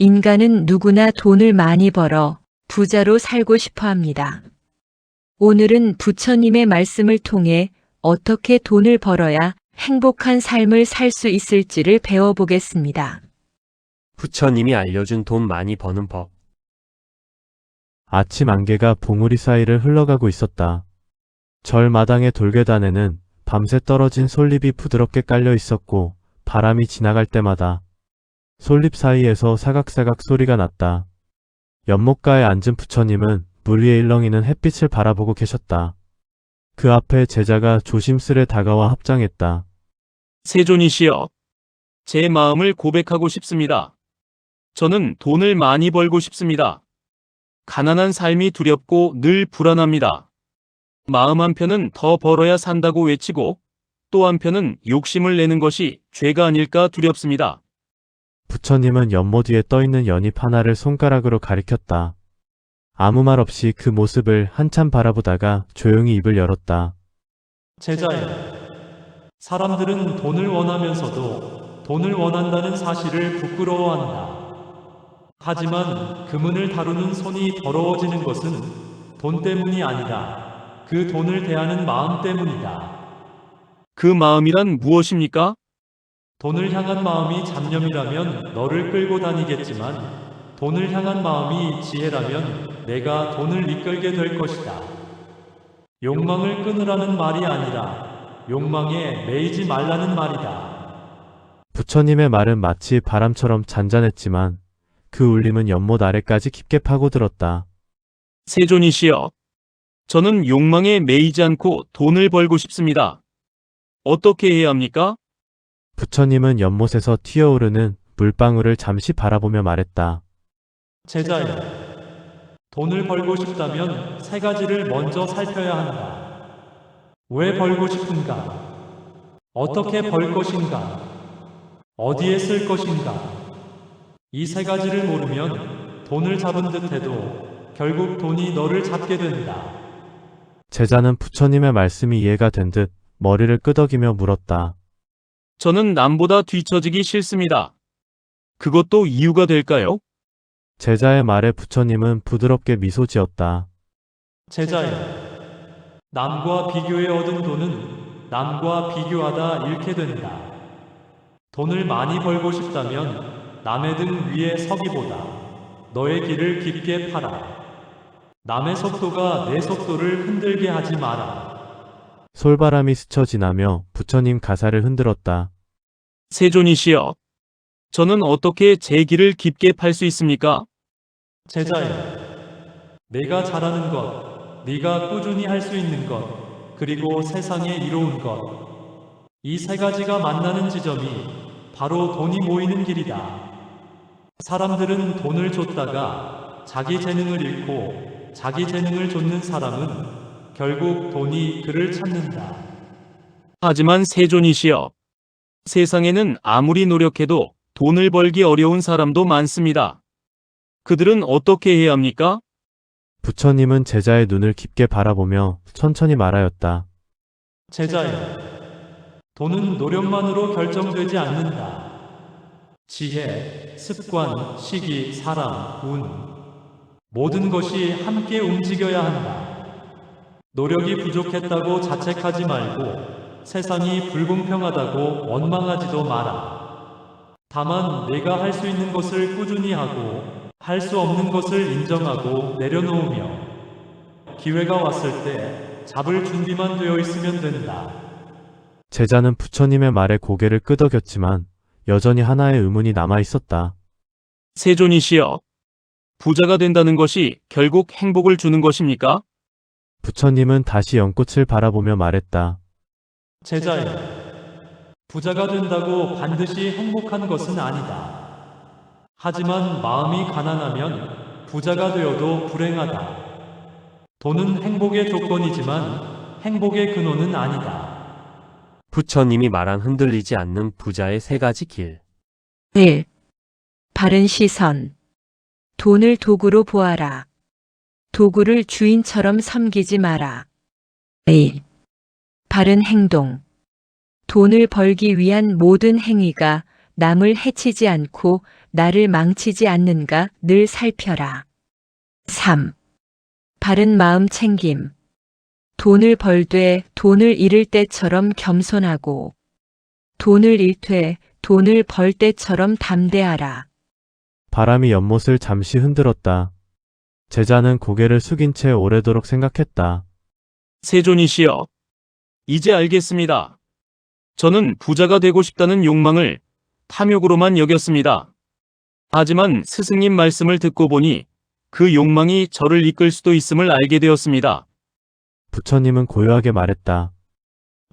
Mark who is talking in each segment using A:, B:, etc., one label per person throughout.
A: 인간은 누구나 돈을 많이 벌어 부자로 살고 싶어 합니다. 오늘은 부처님의 말씀을 통해 어떻게 돈을 벌어야 행복한 삶을 살 수 있을지를 배워보겠습니다.
B: 부처님이 알려준 돈 많이 버는 법.
C: 아침 안개가 봉우리 사이를 흘러가고 있었다. 절 마당의 돌계단에는 밤새 떨어진 솔잎이 부드럽게 깔려 있었고 바람이 지나갈 때마다 솔잎 사이에서 사각사각 소리가 났다. 연못가에 앉은 부처님은 물 위에 일렁이는 햇빛을 바라보고 계셨다. 그 앞에 제자가 조심스레 다가와 합장했다.
D: 세존이시여, 제 마음을 고백하고 싶습니다. 저는 돈을 많이 벌고 싶습니다. 가난한 삶이 두렵고 늘 불안합니다. 마음 한편은 더 벌어야 산다고 외치고 또 한편은 욕심을 내는 것이 죄가 아닐까 두렵습니다.
C: 부처님은 연못 위에 떠있는 연잎 하나를 손가락으로 가리켰다. 아무 말 없이 그 모습을 한참 바라보다가 조용히 입을 열었다.
E: 제자여, 사람들은 돈을 원하면서도 돈을 원한다는 사실을 부끄러워한다. 하지만 금은을 다루는 손이 더러워지는 것은 돈 때문이 아니라 그 돈을 대하는 마음 때문이다.
D: 그 마음이란 무엇입니까?
E: 돈을 향한 마음이 잡념이라면 너를 끌고 다니겠지만 돈을 향한 마음이 지혜라면 내가 돈을 이끌게 될 것이다. 욕망을 끊으라는 말이 아니라 욕망에 매이지 말라는 말이다.
C: 부처님의 말은 마치 바람처럼 잔잔했지만 그 울림은 연못 아래까지 깊게 파고들었다.
D: 세존이시여, 저는 욕망에 매이지 않고 돈을 벌고 싶습니다. 어떻게 해야 합니까?
C: 부처님은 연못에서 튀어오르는 물방울을 잠시 바라보며 말했다.
E: 제자여, 돈을 벌고 싶다면 세 가지를 먼저 살펴야 한다. 왜 벌고 싶은가? 어떻게 벌 것인가? 어디에 쓸 것인가? 이 세 가지를 모르면 돈을 잡은 듯 해도 결국 돈이 너를 잡게 된다.
C: 제자는 부처님의 말씀이 이해가 된 듯 머리를 끄덕이며 물었다.
D: 저는 남보다 뒤처지기 싫습니다. 그것도 이유가 될까요?
C: 제자의 말에 부처님은 부드럽게 미소 지었다.
E: 제자여, 남과 비교해 얻은 돈은 남과 비교하다 잃게 된다. 돈을 많이 벌고 싶다면 남의 등 위에 서기보다 너의 길을 깊게 파라. 남의 속도가 내 속도를 흔들게 하지 마라.
C: 솔바람이 스쳐 지나며 부처님 가사를 흔들었다.
D: 세존이시여, 저는 어떻게 제 길을 깊게 팔 수 있습니까?
E: 제자여, 내가 잘하는 것, 네가 꾸준히 할 수 있는 것, 그리고 세상에 이로운 것, 이 세 가지가 만나는 지점이 바로 돈이 모이는 길이다. 사람들은 돈을 줬다가 자기 재능을 잃고 자기 재능을 좇는 사람은 결국 돈이 그를 찾는다.
D: 하지만 세존이시여, 세상에는 아무리 노력해도 돈을 벌기 어려운 사람도 많습니다. 그들은 어떻게 해야 합니까?
C: 부처님은 제자의 눈을 깊게 바라보며 천천히 말하였다.
E: 제자여, 돈은 노력만으로 결정되지 않는다. 지혜, 습관, 시기, 사람, 운, 모든 것이 함께 움직여야 한다. 노력이 부족했다고 자책하지 말고 세상이 불공평하다고 원망하지도 마라. 다만 내가 할 수 있는 것을 꾸준히 하고 할 수 없는 것을 인정하고 내려놓으며 기회가 왔을 때 잡을 준비만 되어 있으면 된다.
C: 제자는 부처님의 말에 고개를 끄덕였지만 여전히 하나의 의문이 남아 있었다.
D: 세존이시여, 부자가 된다는 것이 결국 행복을 주는 것입니까?
C: 부처님은 다시 연꽃을 바라보며 말했다.
E: 제자여, 부자가 된다고 반드시 행복한 것은 아니다. 하지만 마음이 가난하면 부자가 되어도 불행하다. 돈은 행복의 조건이지만 행복의 근원은 아니다.
B: 부처님이 말한 흔들리지 않는 부자의 세 가지 길.
A: 1. 바른 시선. 돈을 도구로 보아라. 도구를 주인처럼 섬기지 마라. 2. 바른 행동. 돈을 벌기 위한 모든 행위가 남을 해치지 않고 나를 망치지 않는가 늘 살펴라. 3. 바른 마음 챙김. 돈을 벌되 돈을 잃을 때처럼 겸손하고 돈을 잃되 돈을 벌 때처럼 담대하라.
C: 바람이 연못을 잠시 흔들었다. 제자는 고개를 숙인 채 오래도록 생각했다.
D: 세존이시여, 이제 알겠습니다. 저는 부자가 되고 싶다는 욕망을 탐욕으로만 여겼습니다. 하지만 스승님 말씀을 듣고 보니 그 욕망이 저를 이끌 수도 있음을 알게 되었습니다.
C: 부처님은 고요하게 말했다.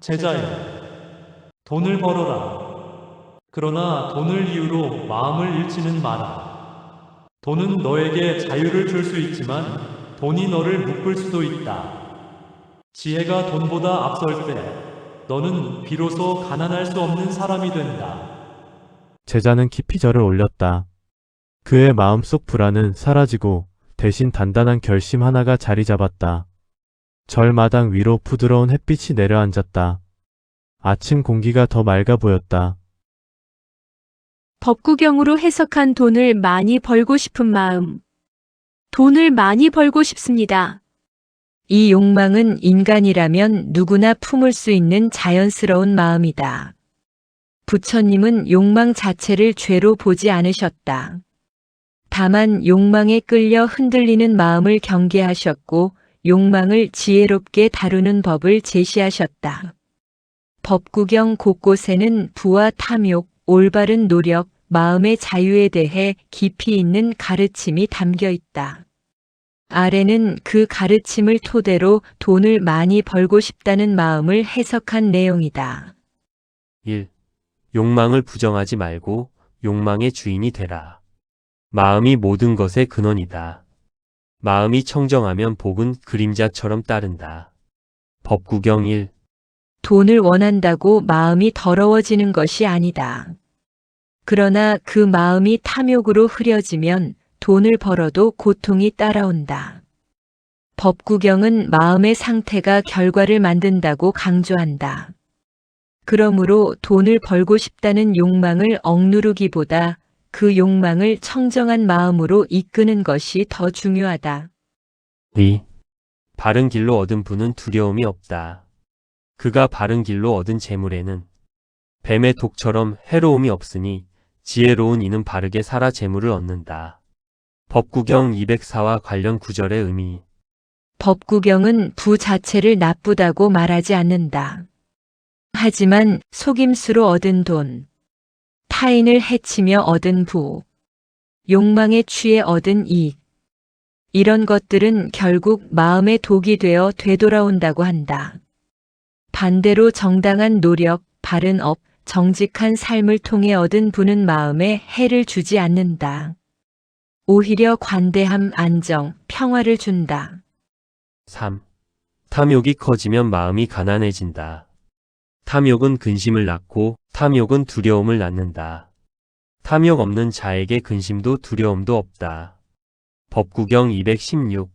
E: 제자여, 돈을 벌어라. 그러나 돈을 이유로 마음을 잃지는 마라. 돈은 너에게 자유를 줄 수 있지만 돈이 너를 묶을 수도 있다. 지혜가 돈보다 앞설 때 너는 비로소 가난할 수 없는 사람이 된다.
C: 제자는 깊이 절을 올렸다. 그의 마음속 불안은 사라지고 대신 단단한 결심 하나가 자리 잡았다. 절마당 위로 부드러운 햇빛이 내려앉았다. 아침 공기가 더 맑아 보였다.
F: 법구경으로 해석한 돈을 많이 벌고 싶은 마음. 돈을 많이 벌고 싶습니다.
A: 이 욕망은 인간이라면 누구나 품을 수 있는 자연스러운 마음이다. 부처님은 욕망 자체를 죄로 보지 않으셨다. 다만 욕망에 끌려 흔들리는 마음을 경계하셨고 욕망을 지혜롭게 다루는 법을 제시하셨다. 법구경 곳곳에는 부와 탐욕, 올바른 노력, 마음의 자유에 대해 깊이 있는 가르침이 담겨 있다. 아래는 그 가르침을 토대로 돈을 많이 벌고 싶다는 마음을 해석한 내용이다.
B: 1. 욕망을 부정하지 말고 욕망의 주인이 되라. 마음이 모든 것의 근원이다. 마음이 청정하면 복은 그림자처럼 따른다. 법구경 1.
A: 돈을 원한다고 마음이 더러워지는 것이 아니다. 그러나 그 마음이 탐욕으로 흐려지면 돈을 벌어도 고통이 따라온다. 법구경은 마음의 상태가 결과를 만든다고 강조한다. 그러므로 돈을 벌고 싶다는 욕망을 억누르기보다 그 욕망을 청정한 마음으로 이끄는 것이 더 중요하다.
B: 2. 바른 길로 얻은 부는 두려움이 없다. 그가 바른 길로 얻은 재물에는 뱀의 독처럼 해로움이 없으니 지혜로운 이는 바르게 살아 재물을 얻는다. 법구경 204와 관련 구절의 의미.
A: 법구경은 부 자체를 나쁘다고 말하지 않는다. 하지만 속임수로 얻은 돈, 타인을 해치며 얻은 부, 욕망에 취해 얻은 이익, 이런 것들은 결국 마음의 독이 되어 되돌아온다고 한다. 반대로 정당한 노력, 바른 업, 정직한 삶을 통해 얻은 부는 마음에 해를 주지 않는다. 오히려 관대함, 안정, 평화를 준다.
B: 3. 탐욕이 커지면 마음이 가난해진다. 탐욕은 근심을 낳고 탐욕은 두려움을 낳는다. 탐욕 없는 자에게 근심도 두려움도 없다. 법구경 216.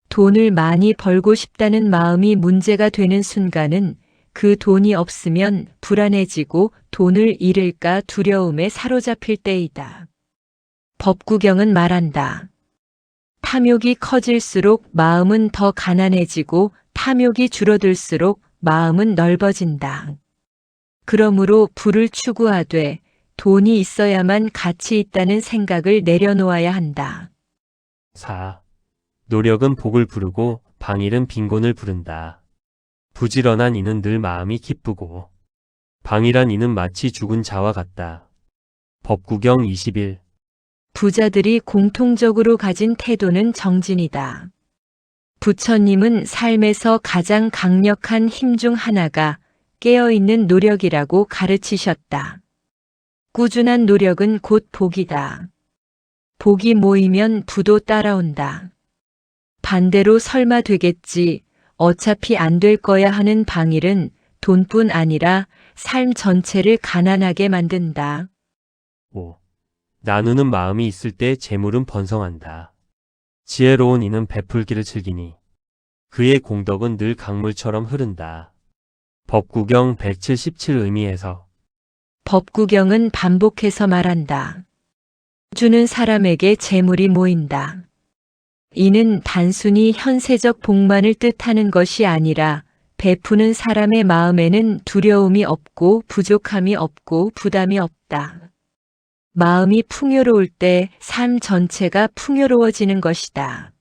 A: 돈을 많이 벌고 싶다는 마음이 문제가 되는 순간은 그 돈이 없으면 불안해지고 돈을 잃을까 두려움에 사로잡힐 때이다. 법구경은 말한다. 탐욕이 커질수록 마음은 더 가난해지고 탐욕이 줄어들수록 마음은 넓어진다. 그러므로 부를 추구하되 돈이 있어야만 가치 있다는 생각을 내려놓아야 한다.
B: 4. 노력은 복을 부르고 방일은 빈곤을 부른다. 부지런한 이는 늘 마음이 기쁘고 방일한 이는 마치 죽은 자와 같다. 법구경 21.
A: 부자들이 공통적으로 가진 태도는 정진이다. 부처님은 삶에서 가장 강력한 힘 중 하나가 깨어있는 노력이라고 가르치셨다. 꾸준한 노력은 곧 복이다. 복이 모이면 부도 따라온다. 반대로 설마 되겠지, 어차피 안 될 거야 하는 방일은 돈뿐 아니라 삶 전체를 가난하게 만든다.
B: 5. 나누는 마음이 있을 때 재물은 번성한다. 지혜로운 이는 베풀기를 즐기니 그의 공덕은 늘 강물처럼 흐른다. 법구경 177 의미에서
A: 법구경은 반복해서 말한다. 주는 사람에게 재물이 모인다. 이는 단순히 현세적 복만을 뜻하는 것이 아니라 베푸는 사람의 마음에는 두려움이 없고 부족함이 없고 부담이 없다. 마음이 풍요로울 때 삶 전체가 풍요로워지는 것이다.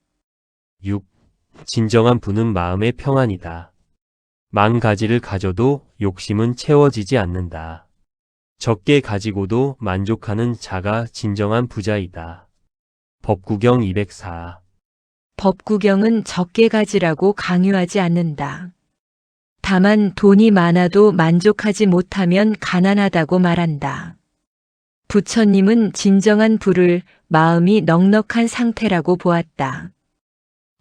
B: 6. 진정한 부는 마음의 평안이다. 만 가지를 가져도 욕심은 채워지지 않는다. 적게 가지고도 만족하는 자가 진정한 부자이다. 법구경 204.
A: 법구경은 적게 가지라고 강요하지 않는다. 다만 돈이 많아도 만족하지 못하면 가난하다고 말한다. 부처님은 진정한 부를 마음이 넉넉한 상태라고 보았다.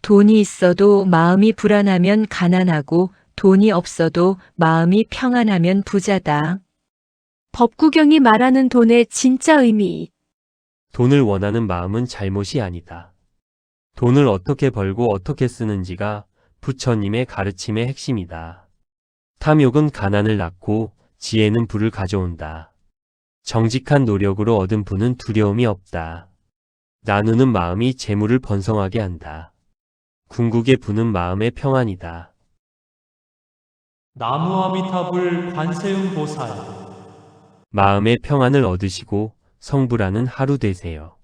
A: 돈이 있어도 마음이 불안하면 가난하고 돈이 없어도 마음이 평안하면 부자다.
F: 법구경이 말하는 돈의 진짜 의미.
B: 돈을 원하는 마음은 잘못이 아니다. 돈을 어떻게 벌고 어떻게 쓰는지가 부처님의 가르침의 핵심이다. 탐욕은 가난을 낳고 지혜는 부를 가져온다. 정직한 노력으로 얻은 부는 두려움이 없다. 나누는 마음이 재물을 번성하게 한다. 궁극의 부는 마음의 평안이다.
E: 나무아미타불 관세음보살.
B: 마음의 평안을 얻으시고 성불하는 하루 되세요.